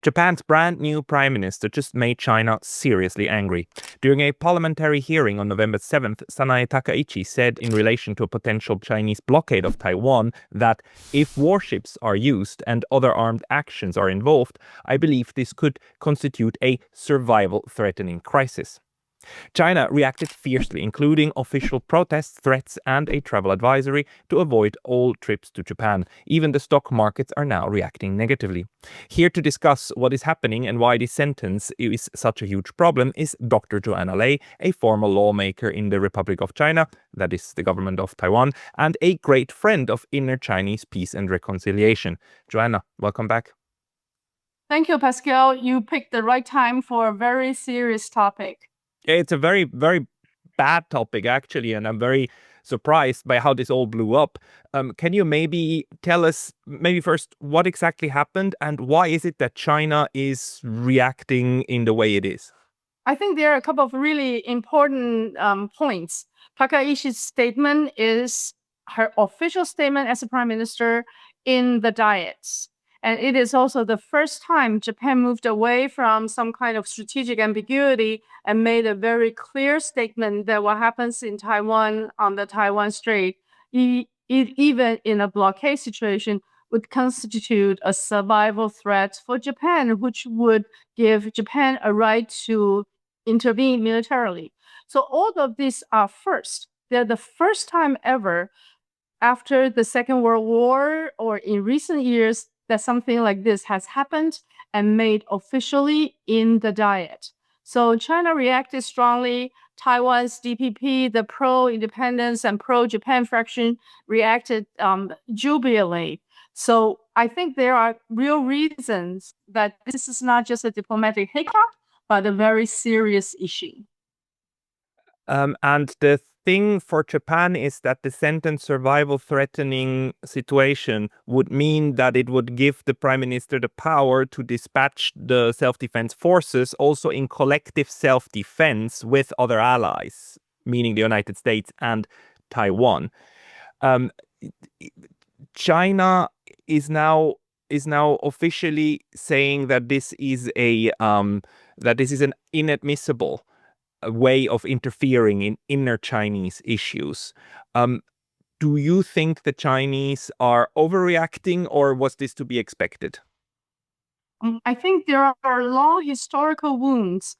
Japan's brand new prime minister just made China seriously angry. During a parliamentary hearing on November 7th, Sanae Takaichi said in relation to a potential Chinese blockade of Taiwan that if warships are used and other armed actions are involved, I believe this could constitute a survival-threatening crisis. China reacted fiercely, including official protests, threats, and a travel advisory to avoid all trips to Japan. Even the stock markets are now reacting negatively. Here to discuss what is happening and why this sentence is such a huge problem is Dr. Joanna Lei, a former lawmaker in the Republic of China, that is the government of Taiwan, and a great friend of inner Chinese peace and reconciliation. Joanna, welcome back. Thank you, Pascal. You picked the right time for a very serious topic. It's a very, very bad topic, actually, and I'm very surprised by how this all blew up. Can you maybe tell us, first, what exactly happened and why is it that China is reacting in the way it is? I think there are a couple of really important points. Takaichi's statement is her official statement as a prime minister in the Diets. And it is also the first time Japan moved away from some kind of strategic ambiguity and made a very clear statement that what happens in Taiwan on the Taiwan Strait, even in a blockade situation, would constitute a survival threat for Japan, which would give Japan a right to intervene militarily. So all of these are first. They're the first time ever after the Second World War or in recent years that something like this has happened and made officially in the Diet. So China reacted strongly. Taiwan's DPP, the pro-independence and pro-Japan fraction, reacted jubilantly. So I think there are real reasons that this is not just a diplomatic hiccup, but a very serious issue. And the thing for Japan is that the sentence survival-threatening situation would mean that it would give the prime minister the power to dispatch the self-defense forces also in collective self-defense with other allies, meaning the United States and Taiwan. China is now officially saying that this is an inadmissible way of interfering in inner Chinese issues. Do you think the Chinese are overreacting, or was this to be expected? I think there are long historical wounds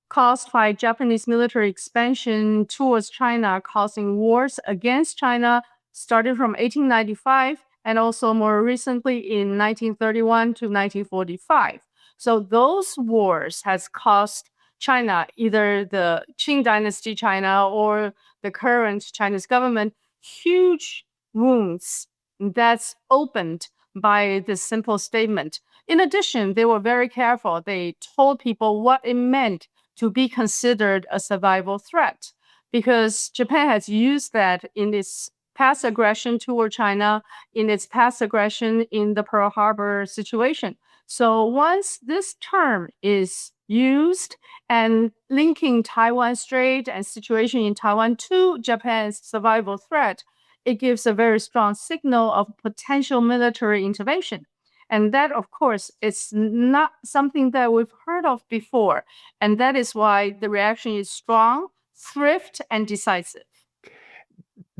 caused by Japanese military expansion towards China, causing wars against China, starting from 1895 and also more recently in 1931 to 1945. So those wars has caused China, either the Qing dynasty China or the current Chinese government, huge wounds that's opened by this simple statement. In addition, they were very careful. They told people what it meant to be considered a survival threat, because Japan has used that in its past aggression toward China, in its past aggression in the Pearl Harbor situation. So once this term is used and linking Taiwan Strait and situation in Taiwan to Japan's survival threat, it gives a very strong signal of potential military intervention. And that, of course, is not something that we've heard of before. And that is why the reaction is strong, swift, and decisive.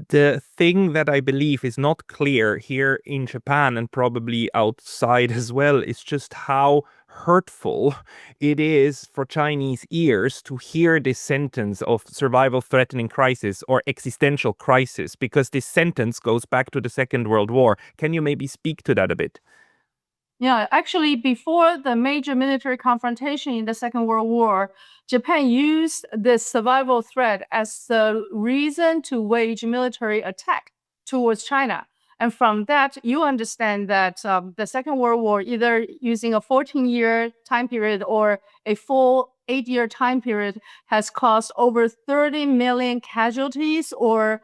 The thing that I believe is not clear here in Japan and probably outside as well is just how hurtful it is for Chinese ears to hear this sentence of survival-threatening crisis or existential crisis, because this sentence goes back to the Second World War. Can you maybe speak to that a bit? Yeah, actually, before the major military confrontation in the Second World War, Japan used this survival threat as the reason to wage military attack towards China. And from that, you understand that the Second World War, either using a 14-year time period or a full 8-year time period, has caused over 30 million casualties or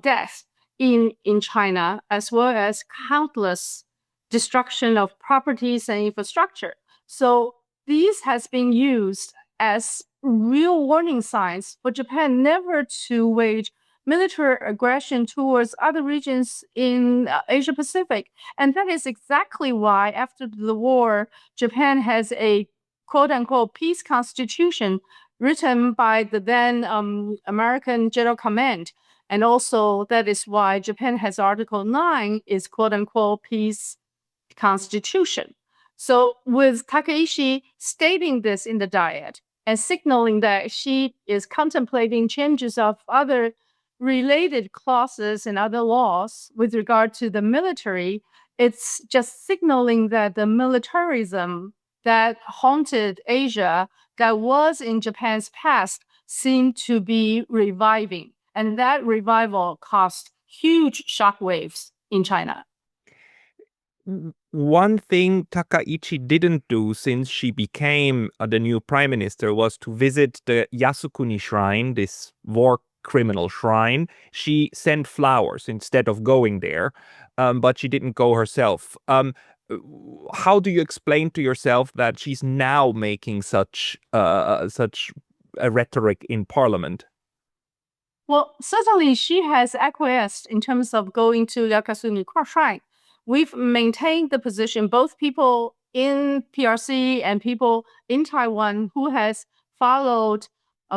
deaths in China, as well as countless destruction of properties and infrastructure. So these has been used as real warning signs for Japan never to wage military aggression towards other regions in Asia Pacific. And that is exactly why, after the war, Japan has a quote unquote peace constitution written by the then American General Command. And also, that is why Japan has Article 9 is quote unquote peace constitution. So, with Takaichi stating this in the Diet and signaling that she is contemplating changes of other related clauses and other laws with regard to the military, it's just signaling that the militarism that haunted Asia, that was in Japan's past, seemed to be reviving. And that revival caused huge shockwaves in China. One thing Takaichi didn't do since she became the new prime minister was to visit the Yasukuni shrine, this war criminal shrine. She sent flowers instead of going there, but she didn't go herself. How do you explain to yourself that she's now making such a rhetoric in parliament? Well, certainly she has acquiesced in terms of going to Yasukuni shrine. We've maintained the position, both people in PRC and people in Taiwan who has followed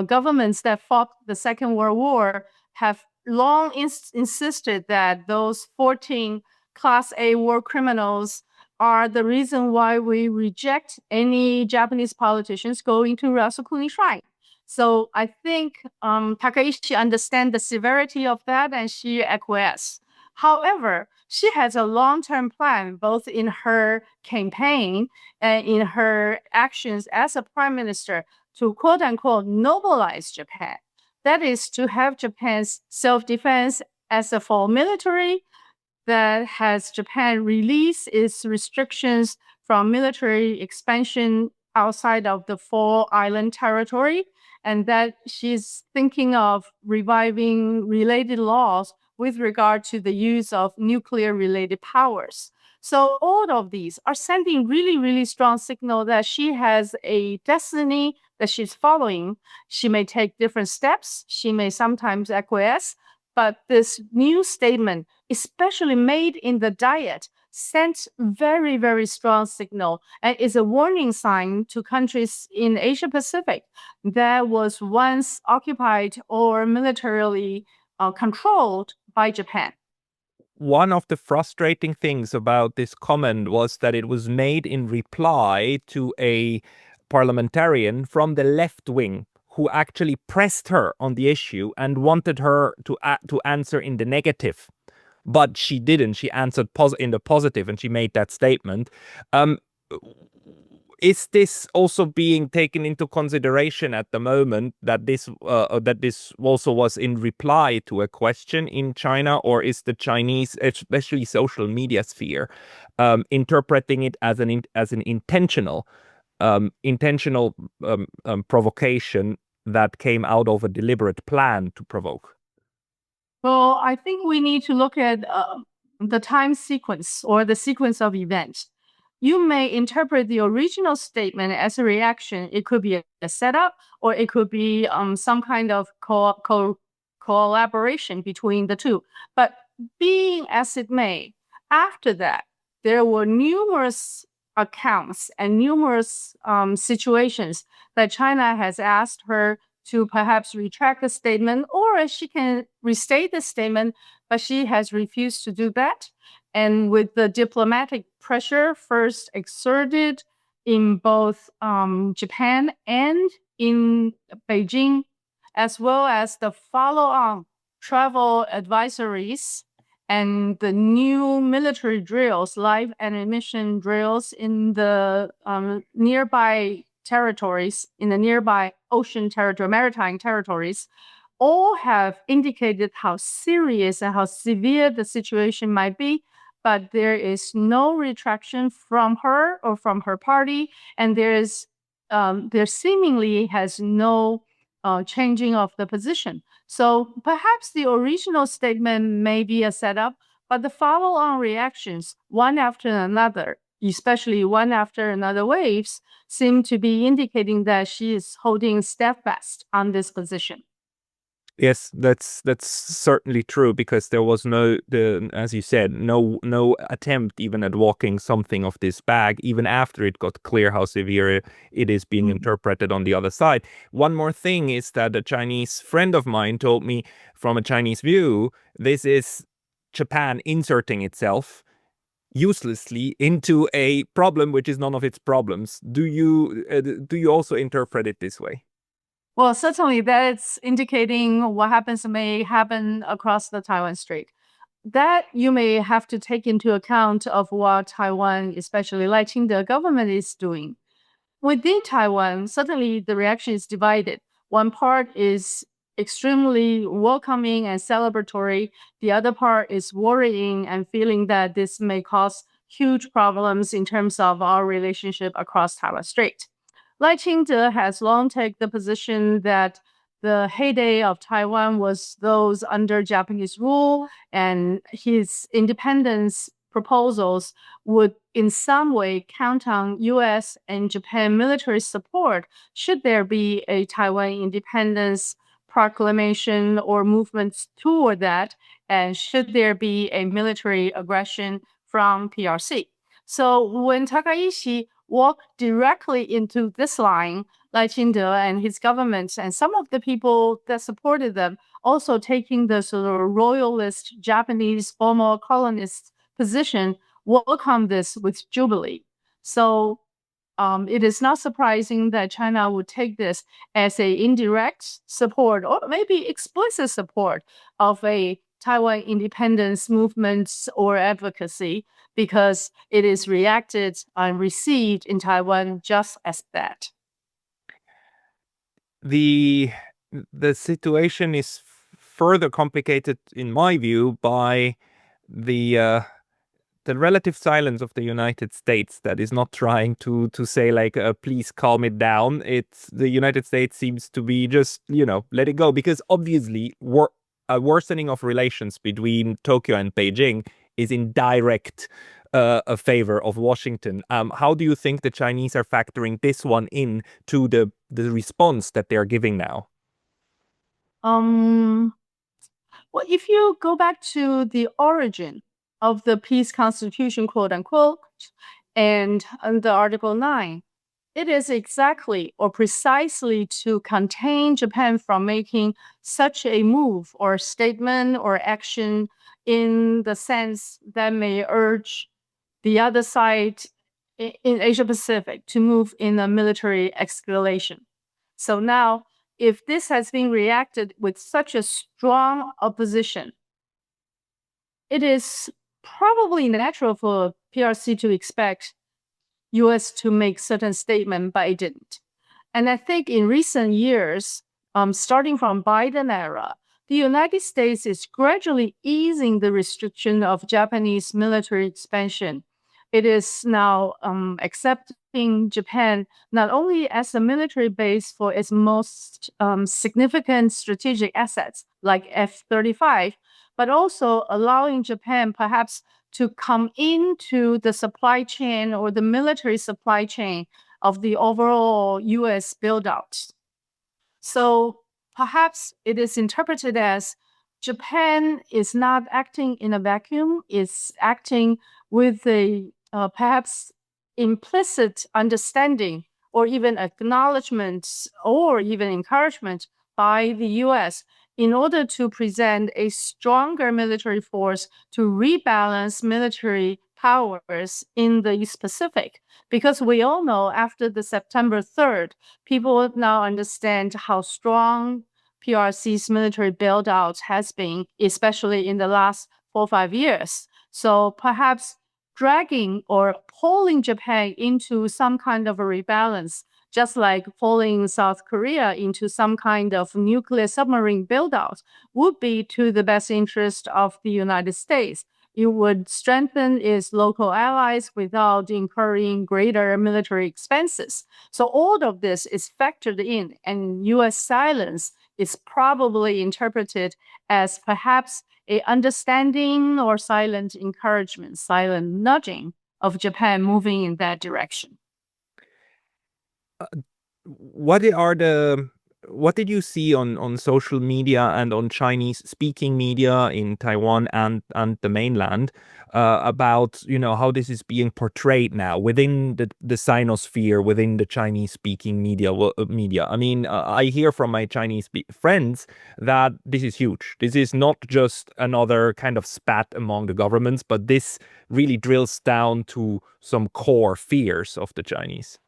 governments that fought the Second World War have long insisted that those 14 Class A war criminals are the reason why we reject any Japanese politicians going to Yasukuni shrine. So I think Takaichi understands the severity of that and she acquiesced. However, she has a long-term plan, both in her campaign and in her actions as a prime minister, to quote-unquote nobilize Japan. That is to have Japan's self-defense as a full military, that has Japan release its restrictions from military expansion outside of the four island territory, and that she's thinking of reviving related laws with regard to the use of nuclear-related powers. So all of these are sending really, really strong signal that she has a destiny that she's following. She may take different steps. She may sometimes acquiesce. But this new statement, especially made in the Diet, sent very, very strong signal and is a warning sign to countries in Asia Pacific that was once occupied or militarily controlled by Japan. One of the frustrating things about this comment was that it was made in reply to a parliamentarian from the left wing who actually pressed her on the issue and wanted her to answer in the negative. But she didn't. She answered in the positive, and she made that statement. Is this also being taken into consideration at the moment that this also was in reply to a question in China, or is the Chinese, especially social media sphere, interpreting it as an intentional provocation that came out of a deliberate plan to provoke? Well, I think we need to look at the time sequence or the sequence of events. You may interpret the original statement as a reaction. It could be a setup, or it could be some kind of collaboration between the two. But being as it may, after that, there were numerous accounts and numerous situations that China has asked her to perhaps retract the statement, or she can restate the statement, but she has refused to do that. And with the diplomatic pressure first exerted in both Japan and in Beijing, as well as the follow-on travel advisories and the new military drills, live ammunition drills in the nearby territories, in the nearby ocean territory, maritime territories, all have indicated how serious and how severe the situation might be. But there is no retraction from her or from her party, and there seemingly has no changing of the position. So perhaps the original statement may be a setup, but the follow-on reactions, one after another, especially one after another waves, seem to be indicating that she is holding steadfast on this position. Yes, that's certainly true because there was as you said, no attempt even at walking something of this back, even after it got clear how severe it is being interpreted on the other side. One more thing is that a Chinese friend of mine told me, from a Chinese view, this is Japan inserting itself uselessly into a problem which is none of its problems. Do you also interpret it this way? Well, certainly that's indicating what may happen across the Taiwan Strait. That you may have to take into account of what Taiwan, especially Lai Ching-te government, is doing. Within Taiwan, certainly the reaction is divided. One part is extremely welcoming and celebratory. The other part is worrying and feeling that this may cause huge problems in terms of our relationship across Taiwan Strait. Lai Ching-te has long taken the position that the heyday of Taiwan was those under Japanese rule, and his independence proposals would in some way count on US and Japan military support should there be a Taiwan independence proclamation or movements toward that, and should there be a military aggression from PRC. So when Takaichi walked directly into this line, Lai Ching-te and his government and some of the people that supported them also taking the sort of royalist Japanese former colonist position, welcome this with jubilee. So it is not surprising that China would take this as a indirect support or maybe explicit support of a Taiwan independence movement or advocacy, because it is reacted and received in Taiwan just as that. The situation is further complicated, in my view, by the the relative silence of the United States that is not trying to say like, please calm it down. It's the United States seems to be just, let it go, because obviously a worsening of relations between Tokyo and Beijing is in direct a favor of Washington. How do you think the Chinese are factoring this one in to the response that they're giving now? Well, if you go back to the origin of the peace constitution, quote unquote, and the Article 9, it is exactly or precisely to contain Japan from making such a move or statement or action in the sense that may urge the other side in Asia Pacific to move in a military escalation. So now, if this has been reacted with such a strong opposition, it is probably natural for PRC to expect US to make certain statement, but it didn't. And I think in recent years, starting from Biden era, the United States is gradually easing the restriction of Japanese military expansion. It is now accepting Japan not only as a military base for its most significant strategic assets like F-35, but also allowing Japan perhaps to come into the supply chain or the military supply chain of the overall US build-out. So perhaps it is interpreted as Japan is not acting in a vacuum, it's acting with a perhaps implicit understanding or even acknowledgement or even encouragement by the US in order to present a stronger military force to rebalance military powers in the East Pacific. Because we all know after the September 3rd, people now understand how strong PRC's military build-out has been, especially in the last 4 or 5 years. So perhaps dragging or pulling Japan into some kind of a rebalance, just like pulling South Korea into some kind of nuclear submarine build-out, would be to the best interest of the United States. It would strengthen its local allies without incurring greater military expenses. So all of this is factored in, and US silence is probably interpreted as perhaps a understanding or silent encouragement, silent nudging of Japan moving in that direction. What are the what did you see on social media and on Chinese-speaking media in Taiwan and the mainland about, how this is being portrayed now within the Sinosphere, within the Chinese-speaking media? I mean, I hear from my Chinese friends that this is huge. This is not just another kind of spat among the governments, but this really drills down to some core fears of the Chinese.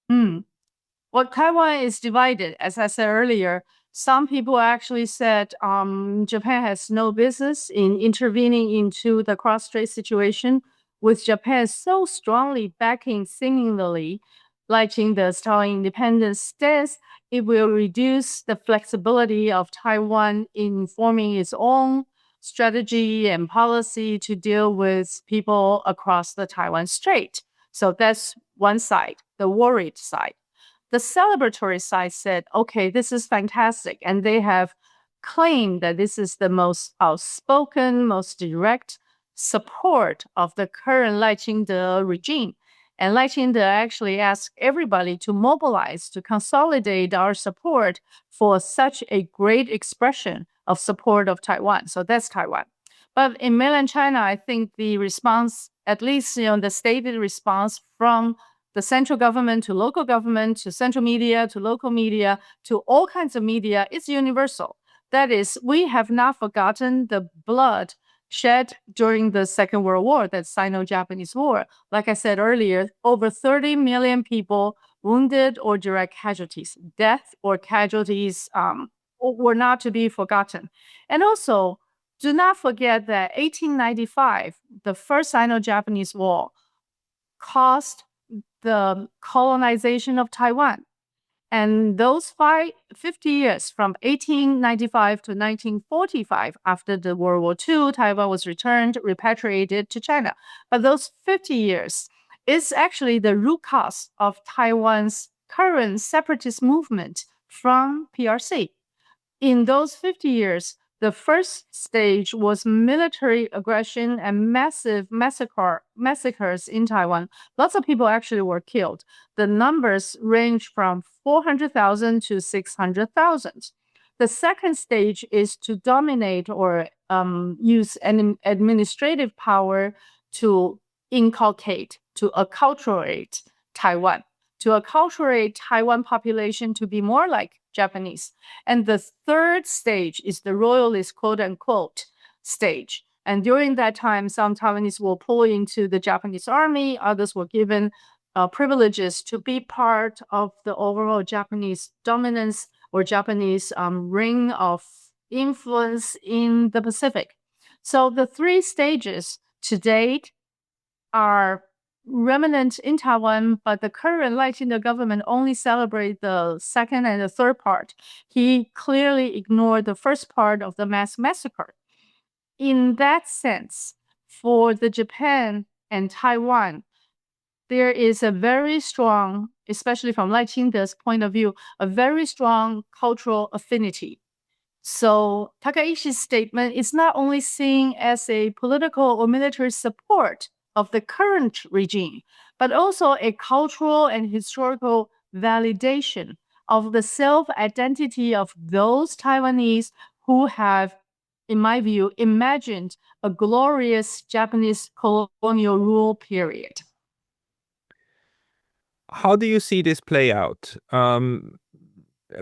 Well, Taiwan is divided, as I said earlier. Some people actually said Japan has no business in intervening into the cross-strait situation, with Japan so strongly backing seemingly lighting the Taiwan independence stance, it will reduce the flexibility of Taiwan in forming its own strategy and policy to deal with people across the Taiwan Strait. So that's one side, the worried side. The celebratory side said, okay, this is fantastic. And they have claimed that this is the most outspoken, most direct support of the current Lai Ching-te regime. And Lai Ching-te actually asked everybody to mobilize, to consolidate our support for such a great expression of support of Taiwan. So that's Taiwan. But in mainland China, I think the response, at least the stated response from the central government to local government to central media to local media to all kinds of media is universal. That is, we have not forgotten the blood shed during the Second World War, that Sino-Japanese War. Like I said earlier, over 30 million people wounded or direct casualties. Death or casualties were not to be forgotten. And also, do not forget that 1895, the first Sino-Japanese War, caused the colonization of Taiwan. And those 50 years, from 1895 to 1945, after the World War II, Taiwan was returned, repatriated to China. But those 50 years is actually the root cause of Taiwan's current separatist movement from PRC. In those 50 years, the first stage was military aggression and massive massacres in Taiwan. Lots of people actually were killed. The numbers range from 400,000 to 600,000. The second stage is to dominate or use an administrative power to inculcate, to acculturate Taiwan, to acculturate Taiwan population to be more like Japanese. And the third stage is the royalist, quote unquote, stage. And during that time, some Taiwanese were pulled into the Japanese army, others were given privileges to be part of the overall Japanese dominance or Japanese ring of influence in the Pacific. So the three stages to date are remnant in Taiwan, but the current Lai Ching-te government only celebrate the second and the third part. He clearly ignored the first part of the mass massacre. In that sense, for the Japan and Taiwan, there is a very strong, especially from Lai Ching-te's point of view, a very strong cultural affinity. So Takaichi's statement is not only seen as a political or military support of the current regime, but also a cultural and historical validation of the self-identity of those Taiwanese who have, in my view, imagined a glorious Japanese colonial rule period. How do you see this play out?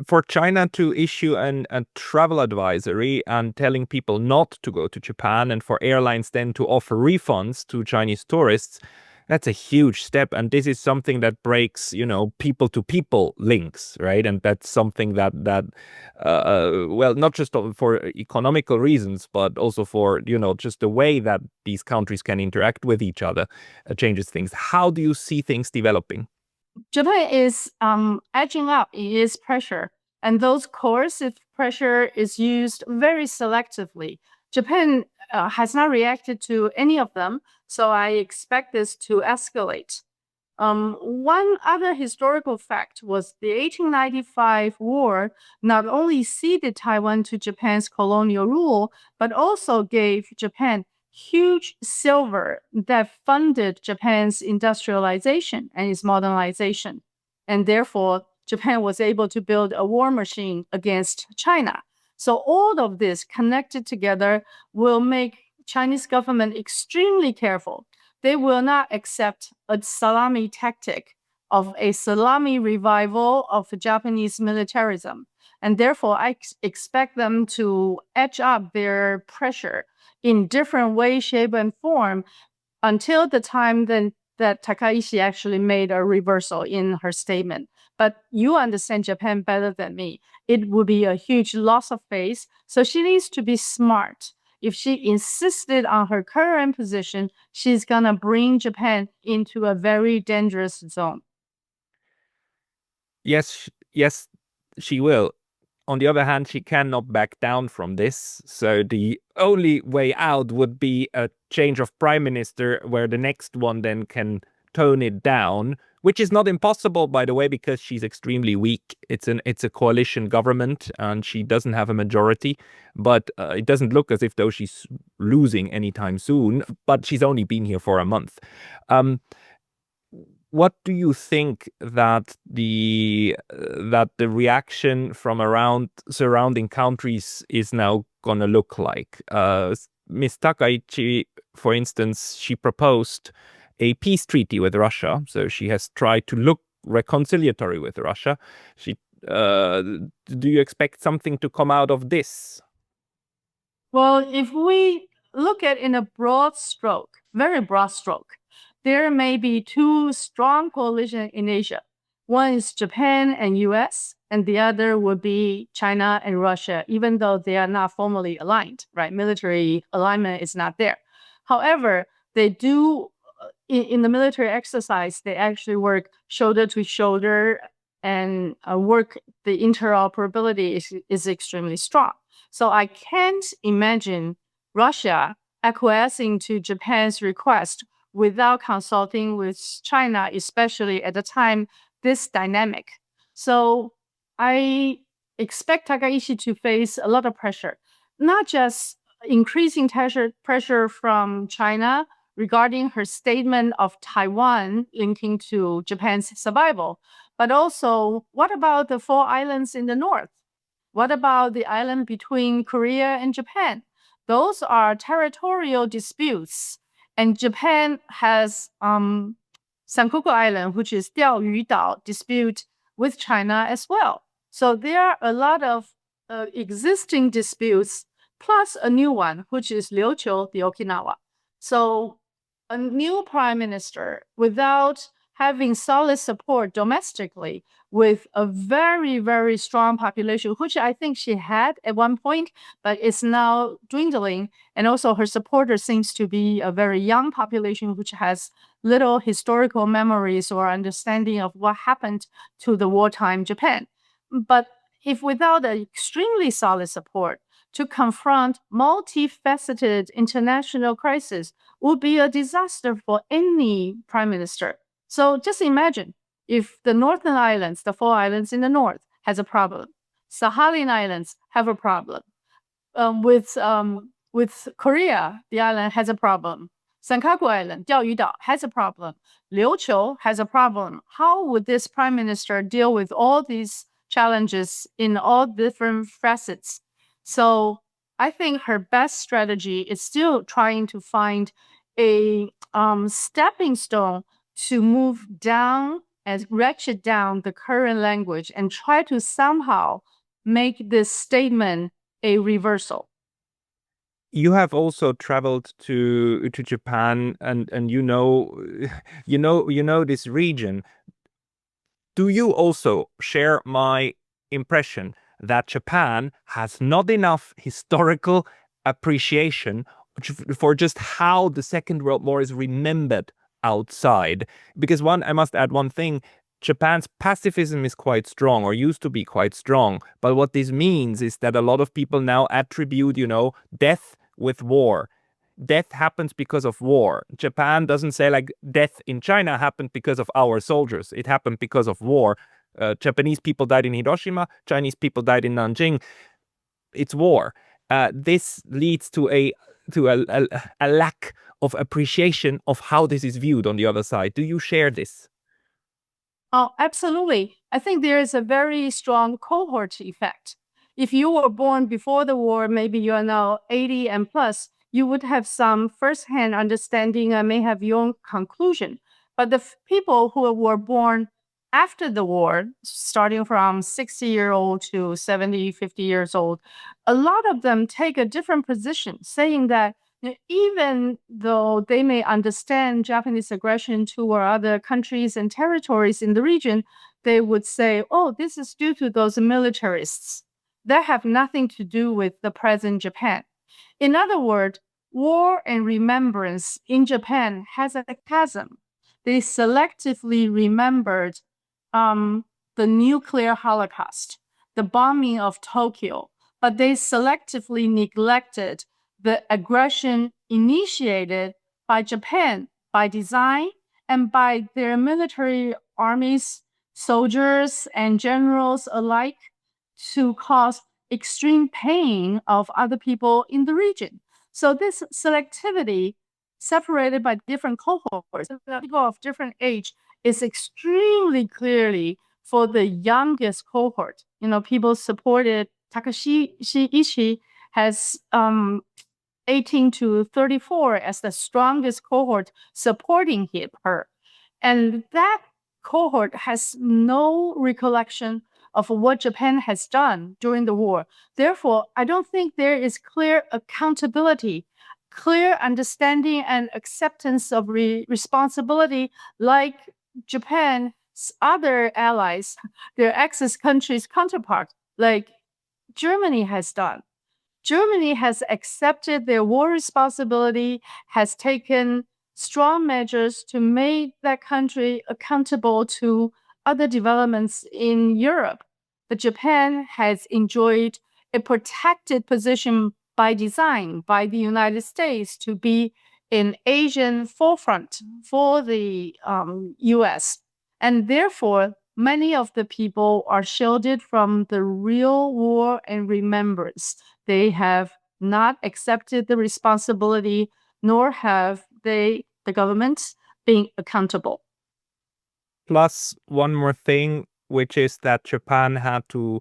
For China to issue a travel advisory and telling people not to go to Japan, and for airlines then to offer refunds to Chinese tourists, that's a huge step. And this is something that breaks, people to people links, right? And that's something that well, not just for economical reasons, but also for, just the way that these countries can interact with each other changes things. How do you see things developing? Japan is edging up in its pressure, and those coercive pressure is used very selectively. Japan has not reacted to any of them, so I expect this to escalate. One other historical fact was the 1895 war not only ceded Taiwan to Japan's colonial rule, but also gave Japan huge silver that funded Japan's industrialization and its modernization. And therefore, Japan was able to build a war machine against China. So all of this connected together will make Chinese government extremely careful. They will not accept a salami tactic of a salami revival of Japanese militarism. And therefore, I expect them to edge up their pressure in different way, shape, and form until the time then that Takaichi actually made a reversal in her statement. But you understand Japan better than me. It would be a huge loss of face. So she needs to be smart. If she insisted on her current position, she's going to bring Japan into a very dangerous zone. Yes, she will. On the other hand, she cannot back down from this. So the only way out would be a change of prime minister where the next one then can tone it down, which is not impossible, by the way, because she's extremely weak. It's a coalition government and she doesn't have a majority, but it doesn't look as if though she's losing anytime soon, but she's only been here for a month. What do you think that the reaction from around surrounding countries is now going to look like? Ms. Takaichi, for instance, she proposed a peace treaty with Russia, so she has tried to look reconciliatory with Russia. Do you expect something to come out of this? Well, if we look at in a broad stroke, very broad stroke, there may be two strong coalitions in Asia. One is Japan and US, and the other would be China and Russia, even though they are not formally aligned, right? Military alignment is not there. However, they do, in the military exercise, they actually work shoulder to shoulder and the interoperability is extremely strong. So I can't imagine Russia acquiescing to Japan's request without consulting with China, especially at the time this dynamic. So I expect Takaichi to face a lot of pressure, not just increasing pressure from China regarding her statement of Taiwan linking to Japan's survival, but also what about the 4 islands in the north? What about the island between Korea and Japan? Those are territorial disputes. And Japan has Senkaku Island, which is 钓鱼岛 dispute with China as well. So there are a lot of existing disputes, plus a new one, which is Liuqiu, the Okinawa. So a new prime minister without having solid support domestically with a very, very strong population, which I think she had at one point, but it's now dwindling. And also her supporter seems to be a very young population, which has little historical memories or understanding of what happened to the wartime Japan. But if without an extremely solid support to confront multifaceted international crisis would be a disaster for any prime minister. So just imagine if the Northern Islands, the 4 islands in the north, has a problem. Sakhalin Islands have a problem. With Korea, the island has a problem. Senkaku Island, 钓鱼岛, has a problem. Liuqiu has a problem. How would this prime minister deal with all these challenges in all different facets? So I think her best strategy is still trying to find a stepping stone to move down and ratchet down the current language and try to somehow make this statement a reversal. You have also traveled to Japan and you know this region. Do you also share my impression that Japan has not enough historical appreciation for just how the Second World War is remembered outside? Because I must add one thing, Japan's pacifism is quite strong, or used to be quite strong. But what this means is that a lot of people now attribute, death with war. Death happens because of war. Japan doesn't say like death in China happened because of our soldiers. It happened because of war. Japanese people died in Hiroshima. Chinese people died in Nanjing. It's war. This leads to a lack of appreciation of how this is viewed on the other side. Do you share this? Oh, absolutely. I think there is a very strong cohort effect. If you were born before the war, maybe you are now 80 and plus, you would have some firsthand understanding and may have your own conclusion. But the people who were born after the war, starting from 60-year-old to 70, 50 years old, a lot of them take a different position, saying that even though they may understand Japanese aggression toward other countries and territories in the region, they would say, oh, this is due to those militarists. That have nothing to do with the present Japan. In other words, war and remembrance in Japan has a chasm. They selectively remembered the nuclear holocaust, the bombing of Tokyo, but they selectively neglected the aggression initiated by Japan by design and by their military armies, soldiers, and generals alike to cause extreme pain of other people in the region. So this selectivity separated by different cohorts, people of different age, is extremely clearly for the youngest cohort. People supported Takaichi has 18 to 34 as the strongest cohort supporting her. And that cohort has no recollection of what Japan has done during the war. Therefore, I don't think there is clear accountability, clear understanding and acceptance of responsibility like Japan's other allies, their Axis countries' counterpart, like Germany has done. Germany has accepted their war responsibility, has taken strong measures to make that country accountable to other developments in Europe. But Japan has enjoyed a protected position by design by the United States to be an Asian forefront for the US. And therefore, many of the people are shielded from the real war and remembrance. They have not accepted the responsibility, nor have the governments, been accountable. Plus, one more thing, which is that Japan had to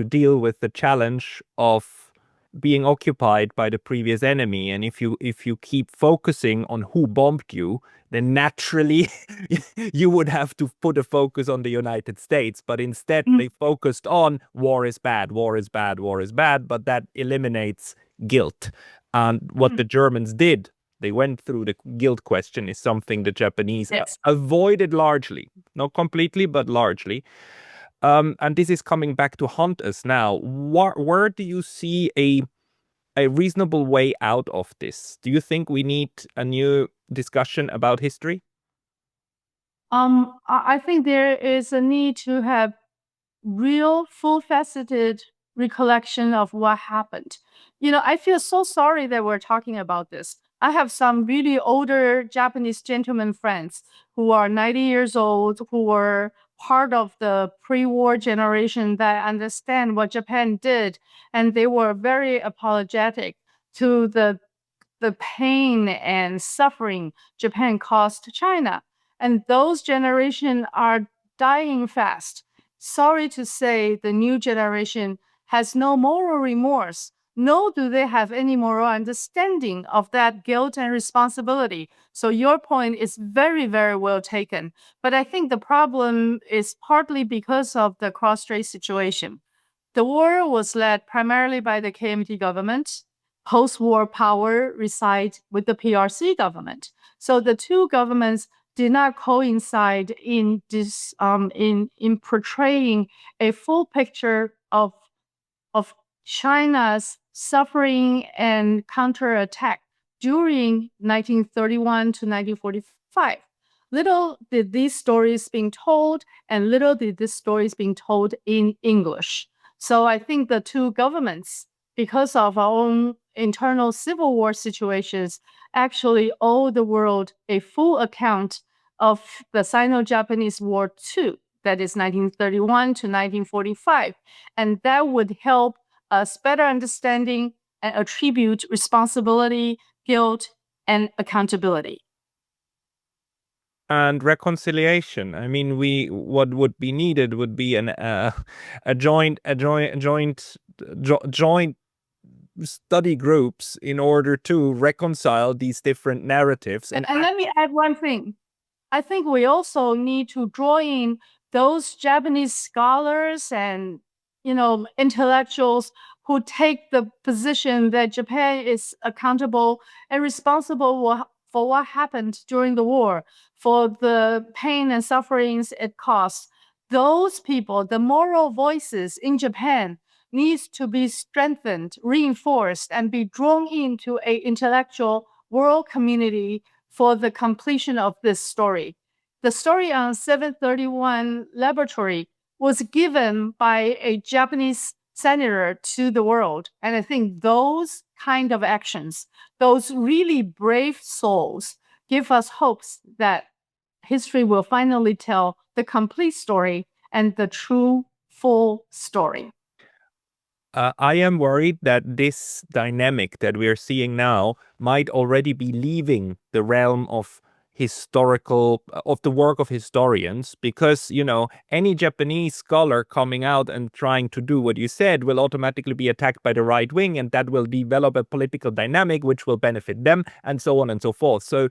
deal with the challenge of being occupied by the previous enemy. And if you keep focusing on who bombed you, then naturally you would have to put a focus on the United States. But instead, they focused on war is bad, war is bad, war is bad. But that eliminates guilt. And what the Germans did, they went through the guilt question, is something the Japanese avoided largely, not completely, but largely. And this is coming back to haunt us now. Where do you see a reasonable way out of this? Do you think we need a new discussion about history? I think there is a need to have real, full-faceted recollection of what happened. I feel so sorry that we're talking about this. I have some really older Japanese gentlemen friends who are 90 years old, who were part of the pre-war generation that understand what Japan did, and they were very apologetic to the pain and suffering Japan caused China. And those generation are dying fast. Sorry to say, the new generation has no moral remorse, nor do they have any moral understanding of that guilt and responsibility. So your point is very, very well taken. But I think the problem is partly because of the cross-strait situation. The war was led primarily by the KMT government. Post-war power resides with the PRC government. So the two governments did not coincide in this in portraying a full picture of China's suffering and counterattack during 1931 to 1945. Little did these stories being told, and little did these stories being told in English. So I think the two governments, because of our own internal civil war situations, actually owe the world a full account of the Sino-Japanese War II, that is 1931 to 1945. And that would help us better understanding and attribute responsibility, guilt, and accountability. and reconciliation. I mean, what would be needed would be a joint study groups in order to reconcile these different narratives. And let me add one thing. I think we also need to draw in those Japanese scholars and, intellectuals who take the position that Japan is accountable and responsible for what happened during the war, for the pain and sufferings it caused. Those people, the moral voices in Japan, needs to be strengthened, reinforced, and be drawn into an intellectual world community for the completion of this story. The story on 731 Laboratory was given by a Japanese senator to the world. And I think those kind of actions, those really brave souls, give us hopes that history will finally tell the complete story and the true, full story. I am worried that this dynamic that we are seeing now might already be leaving the realm of the work of historians, because, any Japanese scholar coming out and trying to do what you said will automatically be attacked by the right wing, and that will develop a political dynamic which will benefit them, and so on and so forth. So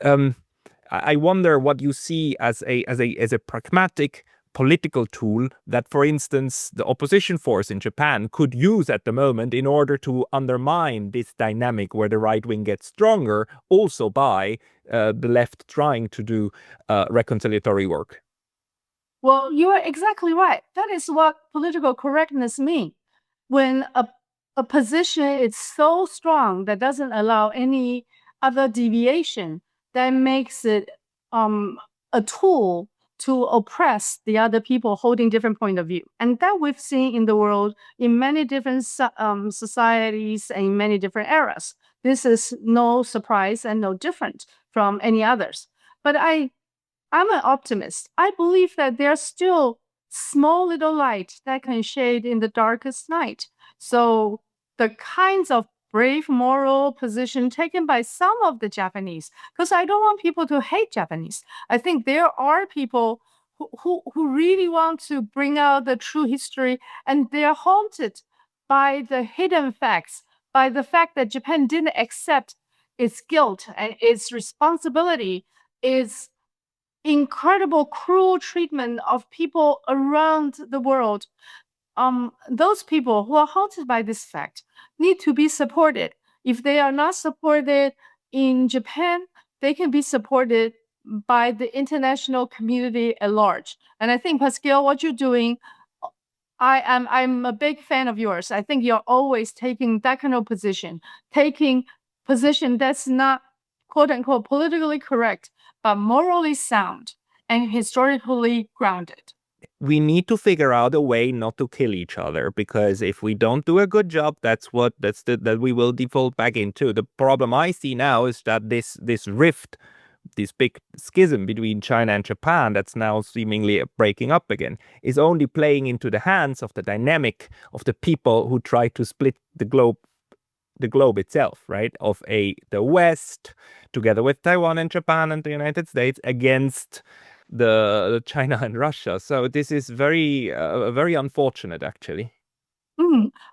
I wonder what you see as a pragmatic political tool that, for instance, the opposition force in Japan could use at the moment in order to undermine this dynamic where the right wing gets stronger, also by the left trying to do reconciliatory work. Well, you are exactly right. That is what political correctness means. When a position is so strong that doesn't allow any other deviation, that makes it a tool to oppress the other people holding different point of view. And that we've seen in the world in many different societies and in many different eras. This is no surprise and no different from any others. But I'm an optimist. I believe that there's still small little light that can shade in the darkest night. So the kinds of brave moral position taken by some of the Japanese, because I don't want people to hate Japanese. I think there are people who really want to bring out the true history, and they're haunted by the hidden facts, by the fact that Japan didn't accept its guilt and its responsibility, its incredible cruel treatment of people around the world. Those people who are haunted by this fact need to be supported. If they are not supported in Japan, they can be supported by the international community at large. And I think, Pascal, what you're doing, I'm a big fan of yours. I think you're always taking that kind of position, taking position that's not quote unquote politically correct, but morally sound and historically grounded. We need to figure out a way not to kill each other, because if we don't do a good job, that we will default back into. The problem I see now is that this rift, this big schism between China and Japan that's now seemingly breaking up again, is only playing into the hands of the dynamic of the people who try to split the globe itself, right? Of the West, together with Taiwan and Japan and the United States, against the China and Russia. So this is very unfortunate, actually.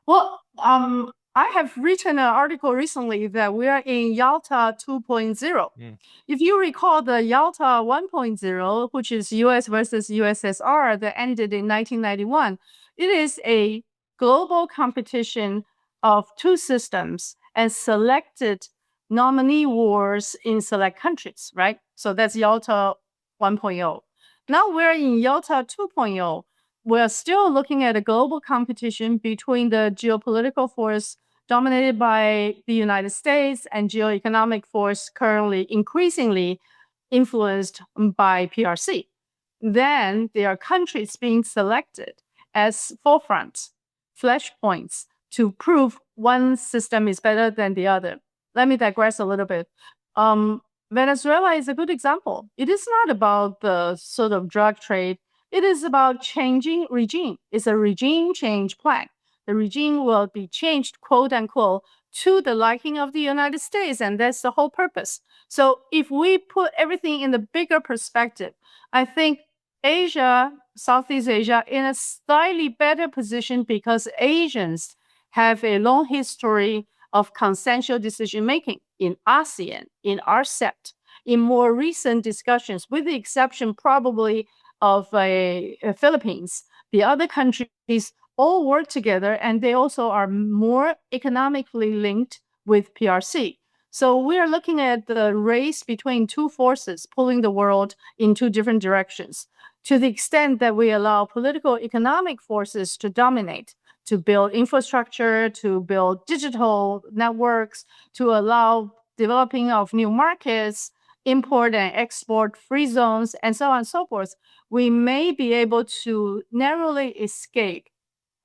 Well, I have written an article recently that we are in Yalta 2.0. If you recall the Yalta 1.0, which is US versus USSR that ended in 1991, it is a global competition of two systems and selected nominee wars in select countries, right? So that's Yalta 1.0. Now we're in Yalta 2.0. We're still looking at a global competition between the geopolitical force dominated by the United States and geoeconomic force currently increasingly influenced by PRC. Then there are countries being selected as forefronts, flashpoints, to prove one system is better than the other. Let me digress a little bit. Venezuela is a good example. It is not about the sort of drug trade. It is about changing regime. It's a regime change plan. The regime will be changed, quote unquote, to the liking of the United States, and that's the whole purpose. So if we put everything in the bigger perspective, I think Asia, Southeast Asia, in a slightly better position because Asians have a long history of consensual decision making in ASEAN, in RCEP, in more recent discussions, with the exception probably of Philippines. The other countries all work together, and they also are more economically linked with PRC. So we are looking at the race between two forces pulling the world in two different directions. To the extent that we allow political economic forces to dominate, to build infrastructure, to build digital networks, to allow developing of new markets, import and export free zones, and so on and so forth, we may be able to narrowly escape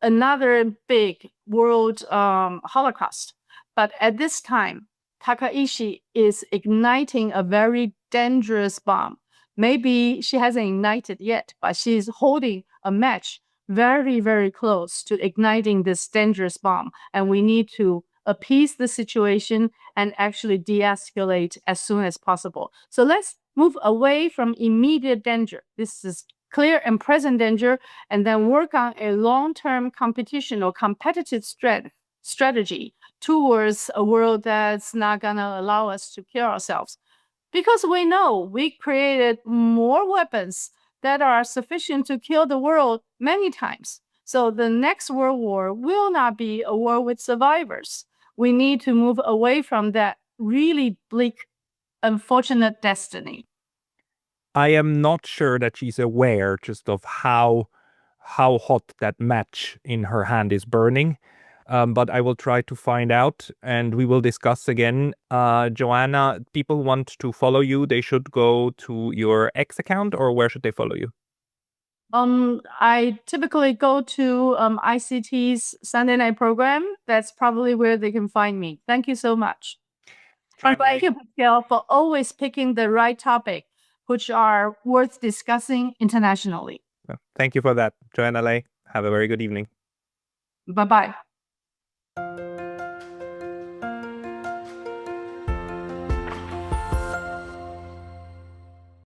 another big world Holocaust. But at this time, Takaichi is igniting a very dangerous bomb. Maybe she hasn't ignited yet, but she's holding a match very, very close to igniting this dangerous bomb. And we need to appease the situation and actually de-escalate as soon as possible. So let's move away from immediate danger. This is clear and present danger, and then work on a long-term competition or competitive strategy towards a world that's not going to allow us to kill ourselves. Because we know we created more weapons that are sufficient to kill the world many times. So the next world war will not be a war with survivors. We need to move away from that really bleak, unfortunate destiny. I am not sure that she's aware just of how hot that match in her hand is burning. But I will try to find out, and we will discuss again. Joanna, people want to follow you. They should go to your X account, or where should they follow you? I typically go to ICT's Sunday night program. That's probably where they can find me. Thank you so much. And thank you, Pascal, for always picking the right topic, which are worth discussing internationally. Thank you for that, Joanna Lei. Have a very good evening. Bye-bye.